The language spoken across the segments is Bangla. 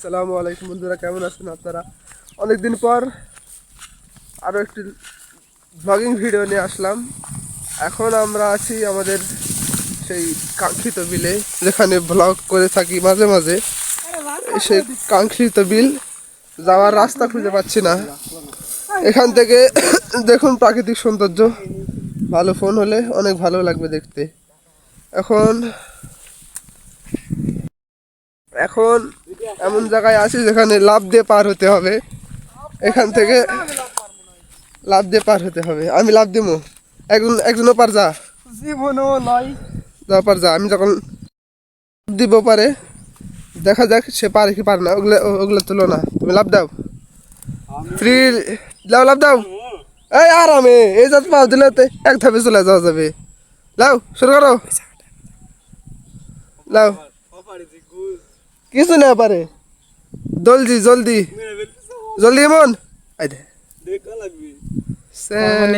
আসসালামু আলাইকুম বন্ধুরা, কেমন আছেন আপনারা? অনেকদিন পর আরও একটি ব্লগিং ভিডিও নিয়ে আসলাম। এখন আমরা আছি আমাদের সেই কাঙ্ক্ষিত বিলে, যেখানে ব্লগ করে থাকি মাঝে মাঝে। সেই কাঙ্ক্ষিত বিল যাওয়ার রাস্তা খুঁজে পাচ্ছি না। এখান থেকে দেখুন প্রাকৃতিক সৌন্দর্য, ভালো ফোন হলে অনেক ভালো লাগবে দেখতে। এখন এখন এমন জায়গায় আছি যেখানে লাফ দিয়ে পার হতে হবে। এখান থেকে লাফ দিয়ে পার হতে হবে। আমি লাফ দিবো, একজনও পার যা, জীবনও নয়। যা পার যা। আমি যখন দিব পারে, দেখা যাক সে পারে কি পারে না। ওগুলো ওগুলো তুলো না, তুমি লাফ দাও, ফ্রি লাভ লাভ দাও। এই আরামে এই যাতে পাও দিলে এক ধাপে চলে যাওয়া যাবে। লাও, শুরু করো। লাও, কিছু না পারে। জলদি জলদি জলদি এমন আই দে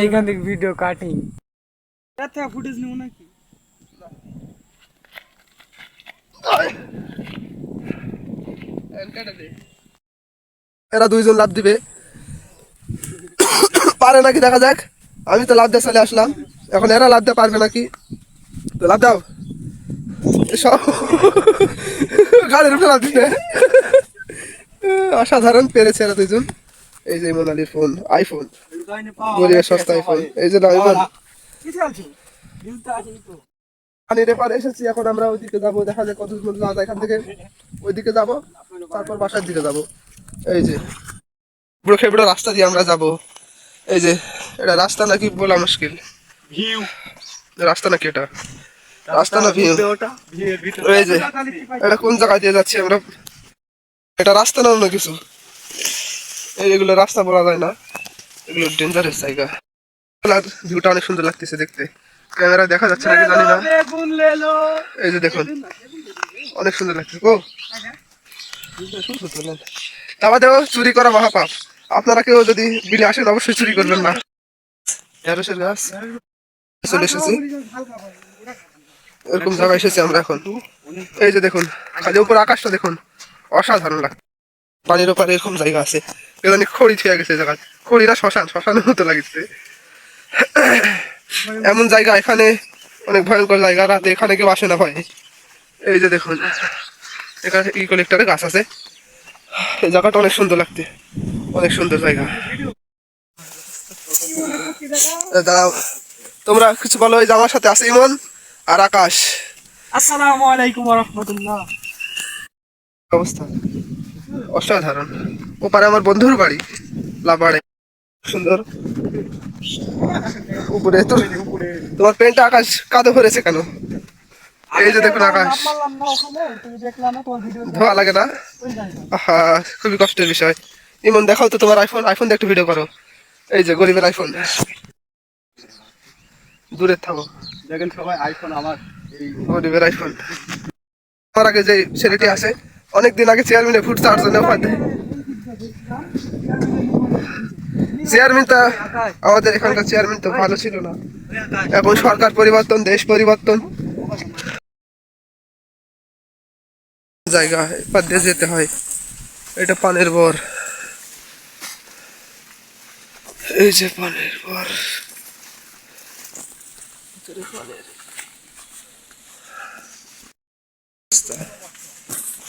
এখান থেকে ভিডিও কাটিং ফুটেজ নেব নাকি? এরা দুইজন লাভ দিবে, পারে নাকি দেখা যাক। আমি তো লাভ দিয়ে চলে আসলাম, এখন এরা লাভ দিয়ে পারবে নাকি? তো লাভ দাও সব গাড়ির উপরে লাভ দিবে। অসাধারণ পেরেছে এরা দুইজন। এই যে মোনালির ফোন, আইফোন, গরিবের সস্তা আইফোন। এই যে ইমন পানির এপারে এসেছি। এখন আমরা ওইদিকে যাবো, দেখা যায় কত দূর যাওয়া যায়। এখান থেকে ওইদিকে যাবো, তারপর বাসার দিকে যাবো। এই যে বুড়ো খেবড়ো রাস্তা দিয়ে আমরা যাবো। এই যে এটা রাস্তা নাকি বলা মুশকিল, ভিউ রাস্তা নাকি এটা রাস্তা না ভিউ? এই যে এটা কোন জায়গা দিয়ে যাচ্ছি আমরা? এটা রাস্তা না অন্য কিছু। এইগুলো রাস্তা বলা যায় না, এগুলো ডেঞ্জারাস জায়গা। ভিউটা অনেক সুন্দর লাগতেছে দেখতে। ক্যামেরা দেখা যাচ্ছে নাকি জানি না। এই যে দেখুন, অনেক সুন্দর লাগছে। ও তারপরেও চুরি করা মহাপাপ। আপনারা কেউ যদি বিলে আসেন অবশ্যই চুরি করবেন না। ঢেঁড়সের গাছ চলে এসেছি, এরকম জায়গায় এসেছি আমরা এখন। এই যে দেখুন, খালি উপর আকাশটা দেখুন, অসাধারণ লাগছে। পানির ওপারে এরকম জায়গা আছে, এখানে খড়ি থিয়া গেছে জায়গা। খড়িরা শ্মশান, শ্মশানের মতো লাগছে। এমন জায়গা, এখানে অনেক ভয়ঙ্কর জায়গা, রাতে এখানে কেউ আসে না ভয়। এই যে দেখুন, এখানে ইকোলেক্টারের গাছ আছে। এই জায়গাটা অনেক সুন্দর লাগছে, অনেক সুন্দর জায়গা। দাঁড়াও, তোমরা কিছু বলো। এই যে আমার সাথে আছে ইমন আর আকাশ। আসসালামু আলাইকুম ওয়া রাহমাতুল্লাহ। অবস্থা অসাধারণ। ওপারে আমার বন্ধুর বাড়ি, লাবাড়ে, সুন্দর। উপরে তো তোমার পেনটা আকাশ কাদো ভরেছে কেন? এই যে দেখুন আকাশ, ধোয়া লাগে না? আহা, খুবই কষ্টের বিষয়। ইমন দেখাও তো তোমার আইফোন, আইফোন দিয়ে একটু ভিডিও করো। এই যে গরিবের আইফোন, দূরে থাকো। দেখেন সবাই আইফোন, আমার গরিবের আইফোন। আমার আগে যে ছেলেটি আছে, অনেকদিন আগে চেয়ারম্যানে ফুট চাওয়ার জন্য চেয়ারম্যান তা আমাদের এখানকার চেয়ারম্যান তো ভালো ছিল না। এখন সরকার পরিবর্তন, দেশ পরিবর্তন, জায়গা এবার দিয়ে যেতে হয়। এটা পানের বর, এই যে পানের বর,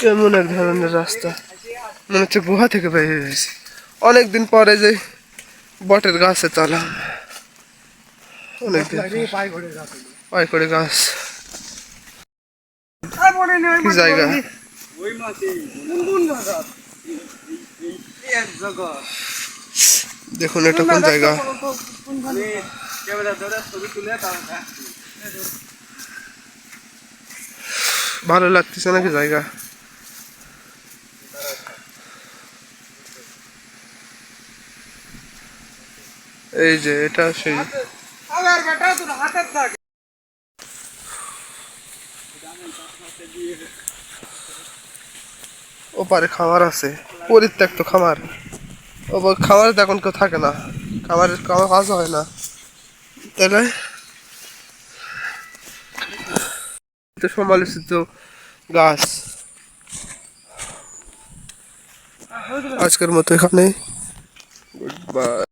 কেমন এক ধরনের রাস্তা, মনে হচ্ছে গুহা থেকে বেরিয়ে গেছে। অনেকদিন পরে যে বটের গাছে চলাম, অনেকদিন পায়ে করে গাছ। কি জায়গা, দেখুন এটা কোন জায়গা? ভালো লাগতেছে নাকি জায়গা? এই যে এটা সেই ওপারে খামার আছে, পরিত্যক্ত খামার। ও খামারে তো এখন কেউ থাকে না, খামারের কামা কাজ হয় না, তাহলে সমালোচিত গাছ। আজকের মতো এখানে গুড বাই।